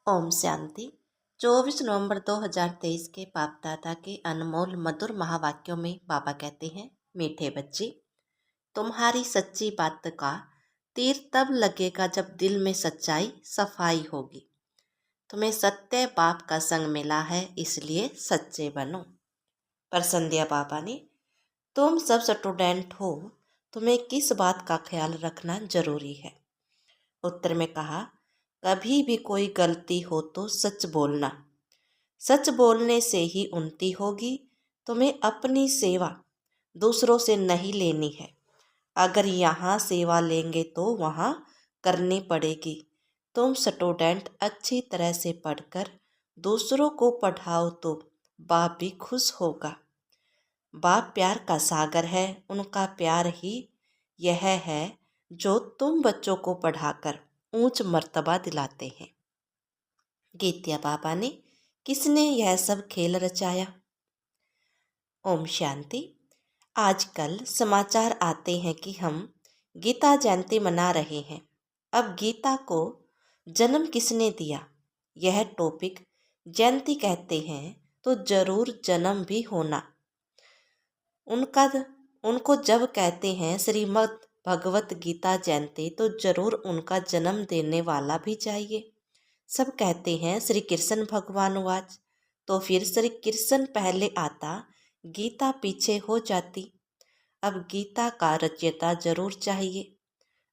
ओम शांति। 24 नवंबर 2023 के बाप दादा के अनमोल मधुर महावाक्यों में बाबा कहते हैं, मीठे बच्चे, तुम्हारी सच्ची बात का तीर तब लगेगा जब दिल में सच्चाई सफाई होगी। तुम्हें सत्य बाप का संग मिला है, इसलिए सच्चे बनो। प्रसन्न दिया बाबा ने, तुम सब स्टूडेंट हो, तुम्हें किस बात का ख्याल रखना जरूरी है। उत्तर में कहा, कभी भी कोई गलती हो तो सच बोलना। सच बोलने से ही उन्नति होगी। तुम्हें अपनी सेवा दूसरों से नहीं लेनी है। अगर यहाँ सेवा लेंगे तो वहाँ करनी पड़ेगी। तुम स्टूडेंट अच्छी तरह से पढ़कर दूसरों को पढ़ाओ तो बाप भी खुश होगा। बाप प्यार का सागर है। उनका प्यार ही यह है जो तुम बच्चों को पढ़ाकर ऊंच मर्तबा दिलाते हैं। गीतिया बाबा ने, किसने यह सब खेल रचाया। ओम शांति। आजकल समाचार आते हैं कि हम गीता जयंती मना रहे हैं। अब गीता को जन्म किसने दिया, यह टॉपिक जयंती कहते हैं तो जरूर जन्म भी होना। उनको जब कहते हैं श्रीमद् भगवत गीता जयंती तो जरूर उनका जन्म देने वाला भी चाहिए। सब कहते हैं श्री कृष्ण भगवान वाच, तो फिर श्री कृष्ण पहले आता, गीता पीछे हो जाती। अब गीता का रचयिता जरूर चाहिए।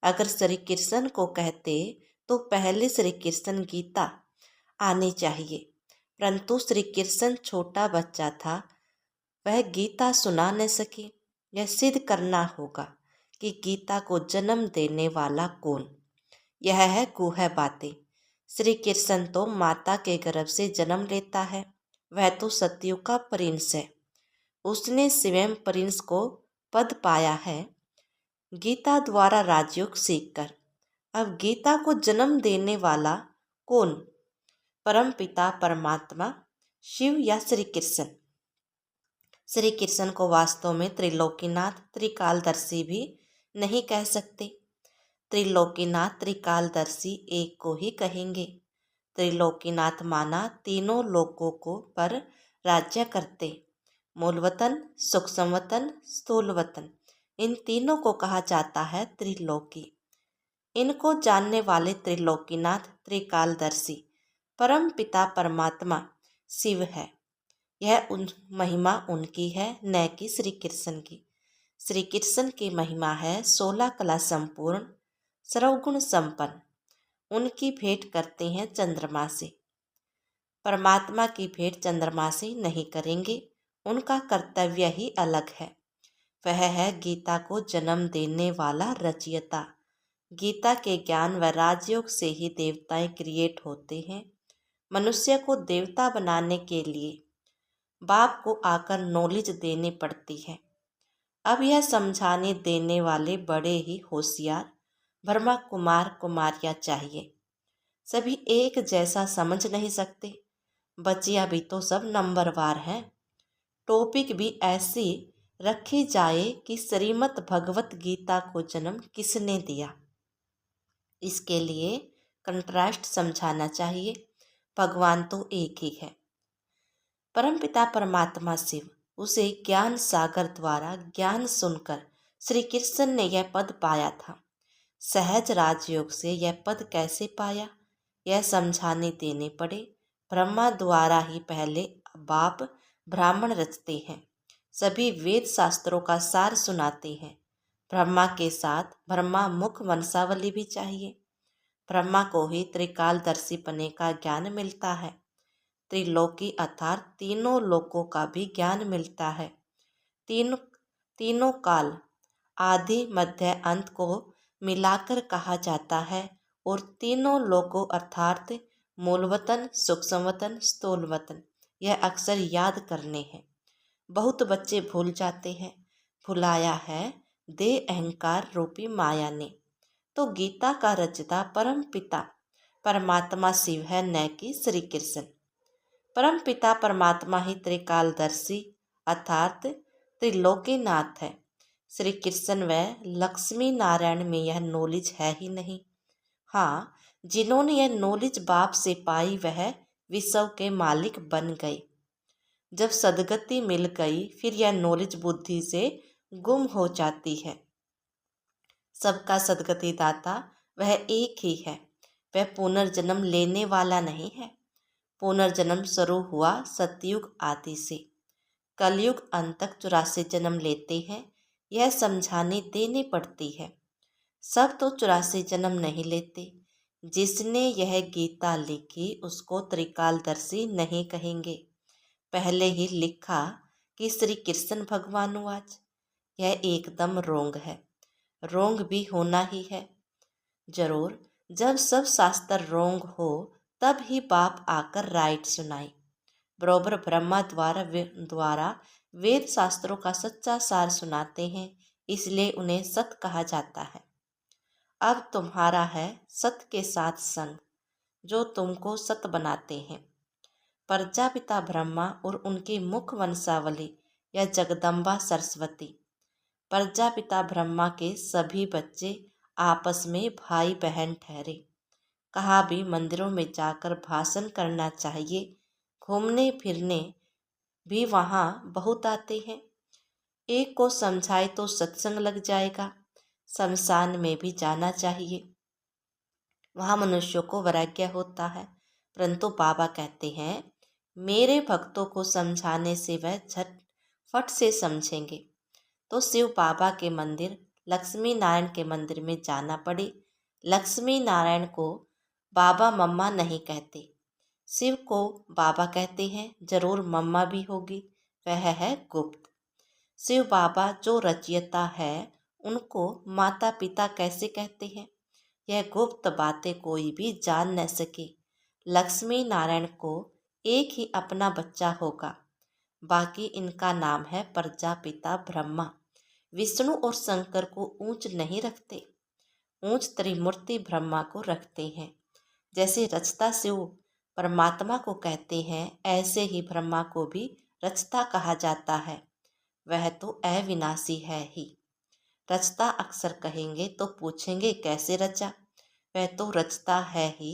अगर श्री कृष्ण को कहते तो पहले श्री कृष्ण गीता आनी चाहिए, परंतु श्री कृष्ण छोटा बच्चा था, वह गीता सुना न सके। यह सिद्ध करना होगा कि गीता को जन्म देने वाला कौन। यह है गुह बातें। श्री कृष्ण तो माता के गर्भ से जन्म लेता है, वह तो सतयुग का प्रिंस है। उसने स्वयं प्रिंस को पद पाया है गीता द्वारा राजयोग सीखकर। अब गीता को जन्म देने वाला कौन, परम पिता परमात्मा शिव या श्री कृष्ण। श्री कृष्ण को वास्तव में त्रिलोकीनाथ त्रिकालदर्शी भी नहीं कह सकते। त्रिलोकीनाथ त्रिकालदर्शी एक को ही कहेंगे। त्रिलोकीनाथ माना तीनों लोकों को पर राज्य करते, मूलवतन, सूक्ष्मवतन, स्थूलवतन, इन तीनों को कहा जाता है त्रिलोकी। इनको जानने वाले त्रिलोकीनाथ त्रिकालदर्शी परम पिता परमात्मा शिव है। यह महिमा उनकी है, न कि श्री कृष्ण की। श्री कृष्ण की महिमा है 16 कला संपूर्ण, सर्वगुण संपन्न। उनकी भेंट करते हैं चंद्रमा से। परमात्मा की भेंट चंद्रमा से नहीं करेंगे, उनका कर्तव्य ही अलग है। वह है गीता को जन्म देने वाला रचयिता। गीता के ज्ञान व राजयोग से ही देवताएं क्रिएट होते हैं। मनुष्य को देवता बनाने के लिए बाप को आकर नॉलेज देनी पड़ती है। अब यह समझाने देने वाले बड़े ही होशियार ब्रह्मा कुमार कुमारियाँ चाहिए। सभी एक जैसा समझ नहीं सकते। बच्चियाँ भी तो सब नंबरवार हैं। टॉपिक भी ऐसी रखी जाए कि श्रीमद् भगवत गीता को जन्म किसने दिया। इसके लिए कंट्रास्ट समझाना चाहिए। भगवान तो एक ही है, परमपिता परमात्मा शिव। उसे ज्ञान सागर द्वारा ज्ञान सुनकर श्री कृष्ण ने यह पद पाया था। सहज राजयोग से यह पद कैसे पाया, यह समझाने देने पड़े। ब्रह्मा द्वारा ही पहले बाप ब्राह्मण रचते हैं, सभी वेद शास्त्रों का सार सुनाते हैं। ब्रह्मा के साथ ब्रह्मा मुख वंशावली भी चाहिए। ब्रह्मा को ही त्रिकालदर्शी पने का ज्ञान मिलता है। त्रिलोकी अर्थात तीनों लोकों का भी ज्ञान मिलता है। तीनों काल आदि मध्य अंत को मिलाकर कहा जाता है और तीनों लोकों अर्थात मूलवतन, सूक्ष्मवतन, स्थूलवतन, यह अक्सर याद करने हैं। बहुत बच्चे भूल जाते हैं। भुलाया है दे अहंकार रूपी माया ने। तो गीता का रचयिता परम पिता परमात्मा शिव है, न कि श्री कृष्ण। परम पिता परमात्मा ही त्रिकालदर्शी अर्थात त्रिलोकीनाथ है। श्री कृष्ण व लक्ष्मी नारायण में यह नॉलेज है ही नहीं। हाँ, जिन्होंने यह नॉलेज बाप से पाई वह विश्व के मालिक बन गए। जब सदगति मिल गई फिर यह नॉलेज बुद्धि से गुम हो जाती है। सबका सदगति दाता वह एक ही है, वह पुनर्जन्म लेने वाला नहीं है। पुनर्जन्म शुरू हुआ सतयुग आदि से, कलयुग अंत तक 84 जन्म लेते हैं, यह समझाने देनी पड़ती है। सब तो 84 जन्म नहीं लेते। जिसने यह गीता लिखी उसको त्रिकालदर्शी नहीं कहेंगे। पहले ही लिखा कि श्री कृष्ण भगवानुवाच, यह एकदम रोंग है, रोंग भी होना ही है। जरूर जब सब शास्त्र रोंग हो तब ही बाप आकर राइट सुनाए। बरोबर ब्रह्मा द्वारा वेद शास्त्रों का सच्चा सार सुनाते हैं, इसलिए उन्हें सत कहा जाता है। अब तुम्हारा है सत के साथ संग, जो तुमको सत बनाते हैं। प्रजापिता ब्रह्मा और उनकी मुख वंशावली या जगदम्बा सरस्वती। प्रजापिता ब्रह्मा के सभी बच्चे आपस में भाई बहन ठहरे। कहा भी मंदिरों में जाकर भाषण करना चाहिए, घूमने फिरने भी वहाँ बहुत आते हैं। एक को समझाए तो सत्संग लग जाएगा। शमशान में भी जाना चाहिए, वहाँ मनुष्यों को वैराग्य होता है। परंतु बाबा कहते हैं मेरे भक्तों को समझाने से वह झटफट से समझेंगे। तो शिव बाबा के मंदिर लक्ष्मी नारायण के मंदिर में जाना पड़े। लक्ष्मी नारायण को बाबा मम्मा नहीं कहते, शिव को बाबा कहते हैं। जरूर मम्मा भी होगी, वह है गुप्त। शिव बाबा जो रचयिता है उनको माता पिता कैसे कहते हैं? यह गुप्त बातें कोई भी जान न सके। लक्ष्मी नारायण को एक ही अपना बच्चा होगा, बाकी इनका नाम है प्रजापिता ब्रह्मा। विष्णु और शंकर को ऊंच नहीं रखते, ऊंच त्रिमूर्ति ब्रह्मा को रखते हैं। जैसे रचता शिव परमात्मा को कहते हैं, ऐसे ही ब्रह्मा को भी रचता कहा जाता है। वह तो अविनाशी है ही। रचता अक्सर कहेंगे तो पूछेंगे कैसे रचा? वह तो रचता है ही,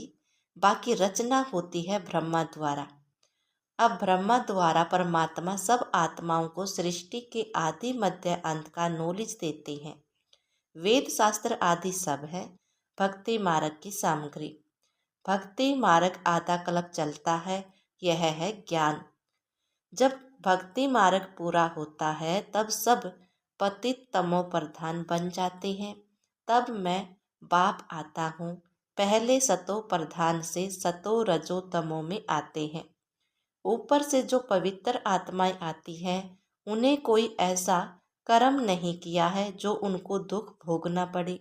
बाकी रचना होती है ब्रह्मा द्वारा। अब ब्रह्मा द्वारा परमात्मा सब आत्माओं को सृष्टि के आदि मध्य अंत का नॉलेज देते हैं। वेद शास्त्र आदि सब है भक्ति मार्ग की सामग्री। भक्ति मार्ग आधा कल्प चलता है, यह है ज्ञान। जब भक्ति मार्ग पूरा होता है तब सब पतित तमो प्रधान बन जाते हैं। तब मैं बाप आता हूँ। पहले सतो प्रधान से सतो रजो तमो में आते हैं। ऊपर से जो पवित्र आत्माएं आती हैं उन्हें कोई ऐसा कर्म नहीं किया है जो उनको दुख भोगना पड़े।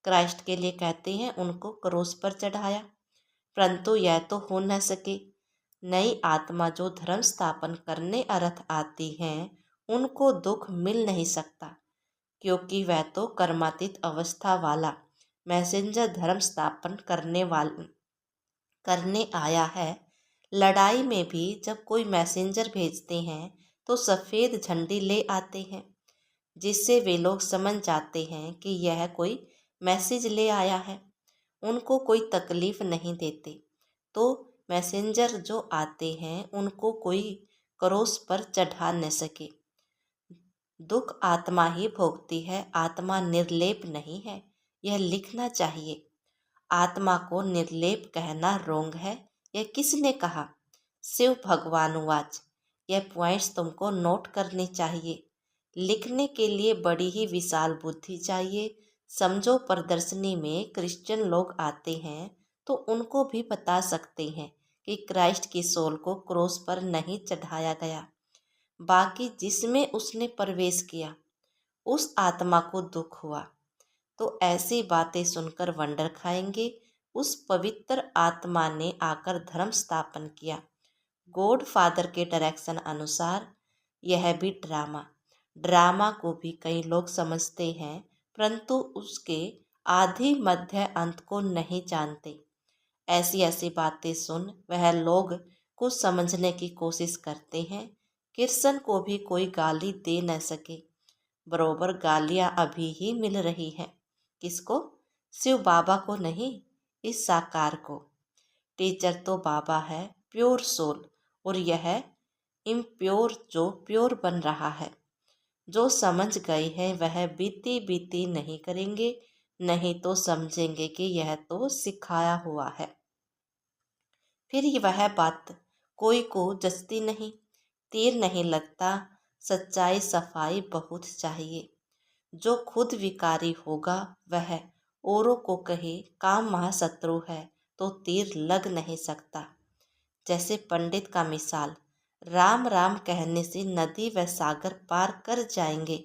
क्राइस्ट के लिए कहते हैं उनको क्रूस पर चढ़ाया, परंतु यह तो हो न सके। नई आत्मा जो धर्म स्थापन करने अर्थ आती हैं उनको दुख मिल नहीं सकता, क्योंकि वह तो कर्मातीत अवस्था वाला मैसेंजर धर्म स्थापन करने आया है। लड़ाई में भी जब कोई मैसेंजर भेजते हैं तो सफ़ेद झंडी ले आते हैं, जिससे वे लोग समझ जाते हैं कि यह कोई मैसेज ले आया है। उनको कोई तकलीफ नहीं देते। तो मैसेंजर जो आते हैं उनको कोई क्रूस पर चढ़ा न सके। दुख आत्मा ही भोगती है, आत्मा निर्लेप नहीं है, यह लिखना चाहिए। आत्मा को निर्लेप कहना रोंग है, यह किसने कहा? शिव भगवानुवाच। यह पॉइंट्स तुमको नोट करने चाहिए। लिखने के लिए बड़ी ही विशाल बुद्धि चाहिए। समझो प्रदर्शनी में क्रिश्चियन लोग आते हैं तो उनको भी बता सकते हैं कि क्राइस्ट की सोल को क्रोस पर नहीं चढ़ाया गया, बाकी जिसमें उसने प्रवेश किया उस आत्मा को दुख हुआ। तो ऐसी बातें सुनकर वंडर खाएंगे। उस पवित्र आत्मा ने आकर धर्म स्थापन किया गॉड फादर के डायरेक्शन अनुसार। यह भी ड्रामा को भी कई लोग समझते हैं, परंतु उसके आदि मध्य अंत को नहीं जानते। ऐसी ऐसी बातें सुन वह लोग कुछ समझने की कोशिश करते हैं। कृष्ण को भी कोई गाली दे न सके। बरोबर गालियां अभी ही मिल रही हैं। किसको? शिव बाबा को नहीं, इस साकार को। टीचर तो बाबा है प्योर सोल, और यह इम्प्योर जो प्योर बन रहा है। जो समझ गए हैं वह बीती बीती नहीं करेंगे, नहीं तो समझेंगे कि यह तो सिखाया हुआ है। फिर वह बात कोई को जचती नहीं, तीर नहीं लगता। सच्चाई सफाई बहुत चाहिए। जो खुद विकारी होगा वह औरों को कहे काम महाशत्रु है तो तीर लग नहीं सकता। जैसे पंडित का मिसाल, राम राम कहने से नदी व सागर पार कर जाएंगे।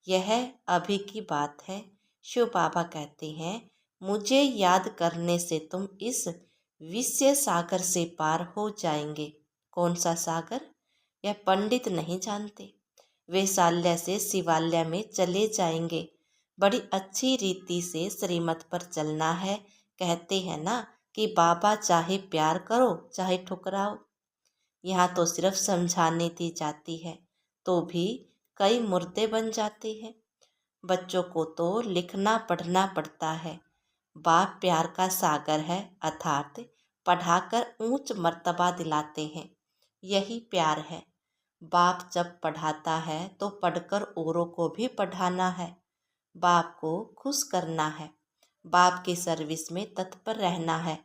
यह अभी की बात है। शिव बाबा कहते हैं, मुझे याद करने से तुम इस विषय सागर से पार हो जाएंगे। कौन सा सागर? यह पंडित नहीं जानते। वे शाल्य से शिवालय में चले जाएंगे। बड़ी अच्छी रीति से श्रीमत पर चलना है। कहते हैं ना कि बाबा चाहे प्यार करो चाहे ठुकराओ। यहाँ तो सिर्फ समझाने दी जाती है तो भी कई मुर्दे बन जाते हैं। बच्चों को तो लिखना पढ़ना पड़ता है। बाप प्यार का सागर है, अर्थात पढ़ाकर ऊंच मर्तबा दिलाते हैं। यही प्यार है। बाप जब पढ़ाता है तो पढ़कर औरों को भी पढ़ाना है। बाप को खुश करना है। बाप की सर्विस में तत्पर रहना है।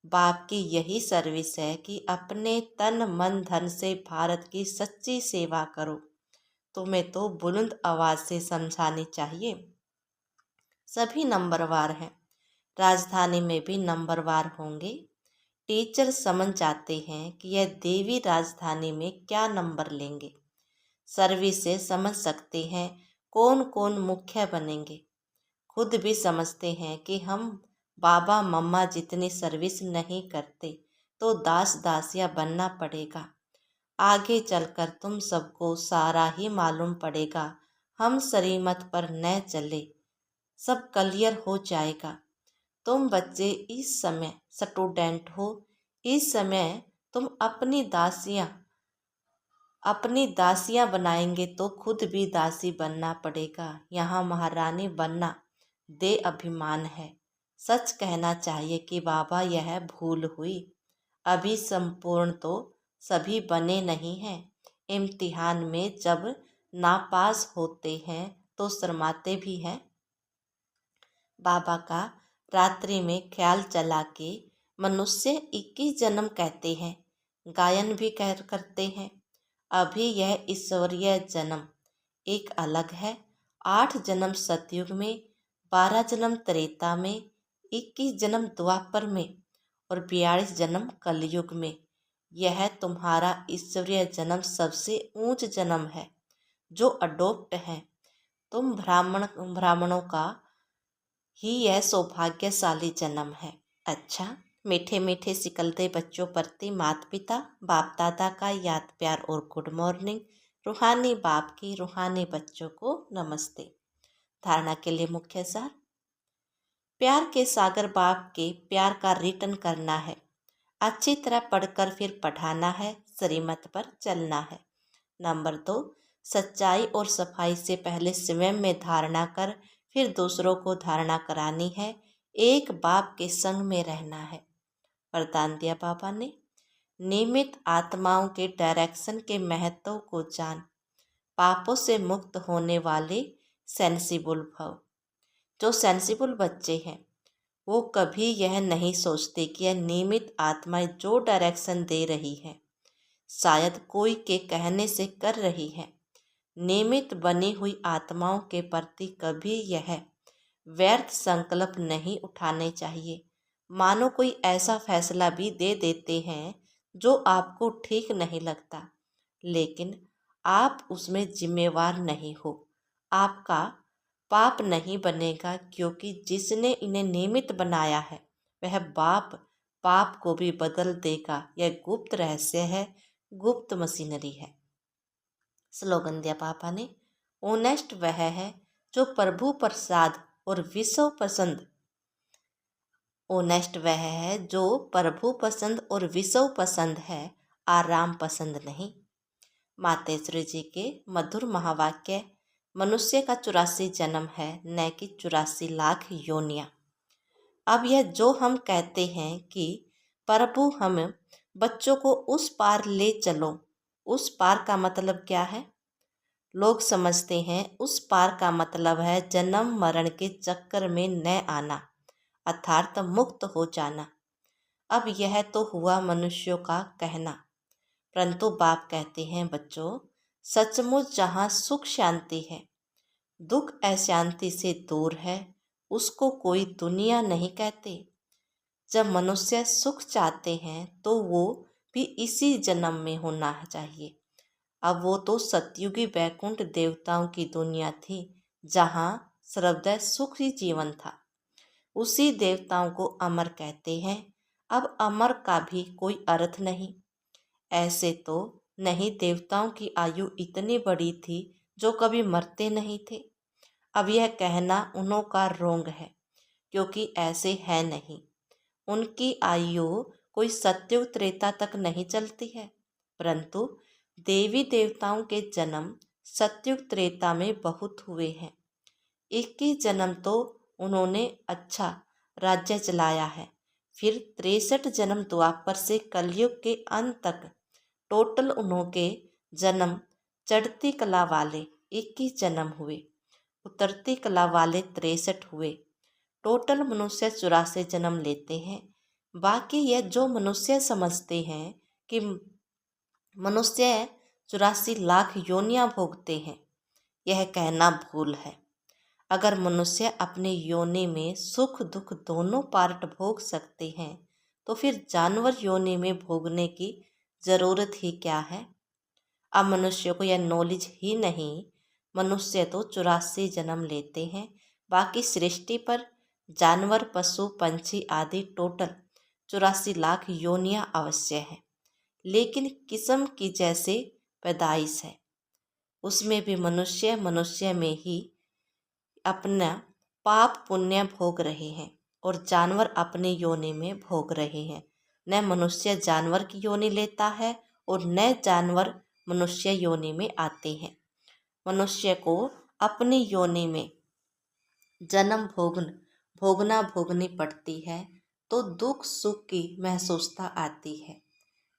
बाप की यही सर्विस है कि अपने तन मन धन से भारत की सच्ची सेवा करो। तुम्हें तो बुलंद आवाज से समझानी चाहिए। सभी नंबरवार हैं, राजधानी में भी नंबरवार होंगे। टीचर समझ जाते हैं कि यह देवी राजधानी में क्या नंबर लेंगे। सर्विस से समझ सकते हैं कौन कौन मुख्य बनेंगे। खुद भी समझते हैं कि हम बाबा मम्मा जितनी सर्विस नहीं करते तो दास दासिया बनना पड़ेगा। आगे चलकर तुम सबको सारा ही मालूम पड़ेगा। हम श्रीमत पर न चले, सब क्लियर हो जाएगा। तुम बच्चे इस समय स्टूडेंट हो। इस समय तुम अपनी दासियां बनाएंगे तो खुद भी दासी बनना पड़ेगा। यहाँ महारानी बनना दे अभिमान है। सच कहना चाहिए कि बाबा यह भूल हुई। अभी संपूर्ण तो सभी बने नहीं हैं। इम्तिहान में जब नापास होते हैं तो शर्माते भी हैं। बाबा का रात्रि में ख्याल चला के मनुष्य 21 जन्म कहते हैं, गायन भी करते हैं। अभी यह ईश्वरीय जन्म एक अलग है। 8 जन्म सतयुग में, 12 जन्म त्रेता में, 21 जन्म द्वापर में और 42 जन्म कलयुग में। यह तुम्हारा ईश्वरीय जन्म सबसे ऊंच जन्म है जो अडोप्ट है। तुम ब्राह्मणों का ही यह सौभाग्यशाली जन्म है। अच्छा, मीठे मीठे सिकलते बच्चों प्रति माता पिता बाप दादा का याद प्यार और गुड मॉर्निंग। रूहानी बाप की रूहानी बच्चों को नमस्ते। धारणा के लिए मुख्य सार, प्यार के सागर बाप के प्यार का रिटर्न करना है। अच्छी तरह पढ़कर फिर पढ़ाना है, श्रीमत पर चलना है। नंबर 2, सच्चाई और सफाई से पहले स्वयं में धारणा कर फिर दूसरों को धारणा करानी है। एक बाप के संग में रहना है। वरदान दिया बाबा ने, नियमित आत्माओं के डायरेक्शन के महत्व को जान, पापों से मुक्त होने वाले सेंसिबल भव। जो सेंसिबल बच्चे हैं वो कभी यह नहीं सोचते कि यह नियमित आत्माएं जो डायरेक्शन दे रही है शायद कोई के कहने से कर रही है। नियमित बनी हुई आत्माओं के प्रति कभी यह व्यर्थ संकल्प नहीं उठाने चाहिए। मानो कोई ऐसा फैसला भी दे देते हैं जो आपको ठीक नहीं लगता, लेकिन आप उसमें जिम्मेवार नहीं हो। आपका पाप नहीं बनेगा, क्योंकि जिसने इन्हें नियमित बनाया है वह बाप पाप को भी बदल देगा। यह गुप्त रहस्य है, गुप्त मशीनरी है। स्लोगन दिया पापा ने, ओनेस्ट वह है जो प्रभु प्रसाद और विश्व पसंद। ओनेस्ट वह है जो प्रभु पसंद और विश्व पसंद है, आराम पसंद नहीं। मातेश्वरी जी के मधुर महावाक्य, मनुष्य का 84 जन्म है, न कि 84 लाख योनियाँ। अब यह जो हम कहते हैं कि प्रभु हम बच्चों को उस पार ले चलो, उस पार का मतलब क्या है? लोग समझते हैं उस पार का मतलब है जन्म मरण के चक्कर में न आना, अर्थात मुक्त हो जाना। अब यह तो हुआ मनुष्यों का कहना, परंतु बाप कहते हैं बच्चों, सचमुच जहाँ सुख शांति है, दुख अशांति से दूर है, उसको कोई दुनिया नहीं कहते। जब मनुष्य सुख चाहते हैं तो वो भी इसी जन्म में होना चाहिए। अब वो तो सतयुगी वैकुंठ देवताओं की दुनिया थी, जहाँ सर्वदा सुख ही जीवन था। उसी देवताओं को अमर कहते हैं। अब अमर का भी कोई अर्थ नहीं। ऐसे तो नहीं, देवताओं की आयु इतनी बड़ी थी जो कभी मरते नहीं थे। अब यह कहना उन्हों का रोंग है, क्योंकि ऐसे है नहीं। उनकी आयु कोई सत्युग त्रेता तक नहीं चलती है, परंतु देवी देवताओं के जन्म सत्युग त्रेता में बहुत हुए हैं। 21 जन्म तो उन्होंने अच्छा राज्य चलाया है, फिर 63 जन्म द्वापर से कलयुग के अंत तक, टोटल उन्होंने जन्म चढ़ती कला वाले 21 जन्म हुए, उतरती कला वाले 63 हुए। टोटल मनुष्य 84 जन्म लेते हैं। बाकी यह जो मनुष्य समझते हैं कि मनुष्य 84 लाख योनियां भोगते हैं, यह कहना भूल है। अगर मनुष्य अपने योनि में सुख दुख दोनों पार्ट भोग सकते हैं, तो फिर जानवर योनि में भोगने की जरूरत ही क्या है? अब मनुष्य को यह नॉलेज ही नहीं। मनुष्य तो 84 जन्म लेते हैं, बाकी सृष्टि पर जानवर पशु पंछी आदि टोटल 84 लाख योनियां अवश्य है, लेकिन किस्म की जैसे पैदाइश है, उसमें भी मनुष्य मनुष्य में ही अपना पाप पुण्य भोग रहे हैं और जानवर अपने योनि में भोग रहे हैं। न मनुष्य जानवर की योनि लेता है और न जानवर मनुष्य योनि में आते हैं। मनुष्य को अपनी योनि में जन्म भोगनी पड़ती है, तो दुख सुख की महसूसता आती है।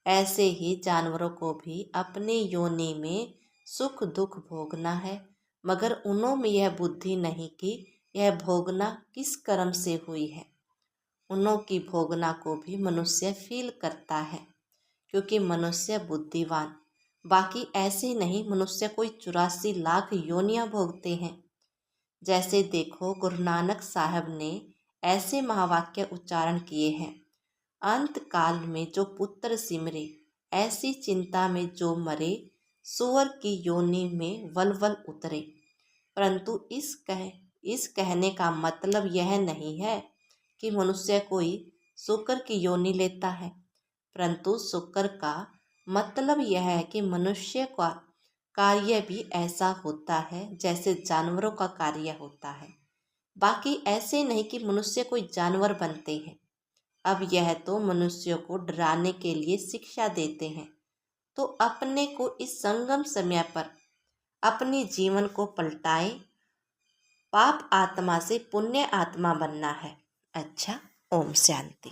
ऐसे ही जानवरों को भी अपनी योनि में सुख दुख भोगना है, मगर उन्हों में यह बुद्धि नहीं कि यह भोगना किस कर्म से हुई है। उन्हों की भोगना को भी मनुष्य फील करता है, क्योंकि मनुष्य बुद्धिवान। बाकी ऐसे नहीं, मनुष्य कोई 84 लाख योनियां भोगते हैं। जैसे देखो, गुरु नानक साहब ने ऐसे महावाक्य उच्चारण किए हैं, अंत काल में जो पुत्र सिमरे, ऐसी चिंता में जो मरे, सुअर की योनि में वल उतरे। परंतु इस कहने का मतलब यह नहीं है कि मनुष्य कोई शुक्र की योनि लेता है, परंतु शुक्र का मतलब यह है कि मनुष्य का कार्य भी ऐसा होता है जैसे जानवरों का कार्य होता है। बाकी ऐसे नहीं कि मनुष्य कोई जानवर बनते हैं। अब यह तो मनुष्यों को डराने के लिए शिक्षा देते हैं, तो अपने को इस संगम समय पर अपनी जीवन को पलटाएं। पाप आत्मा से पुण्य आत्मा बनना है। अच्छा, ओम शांति।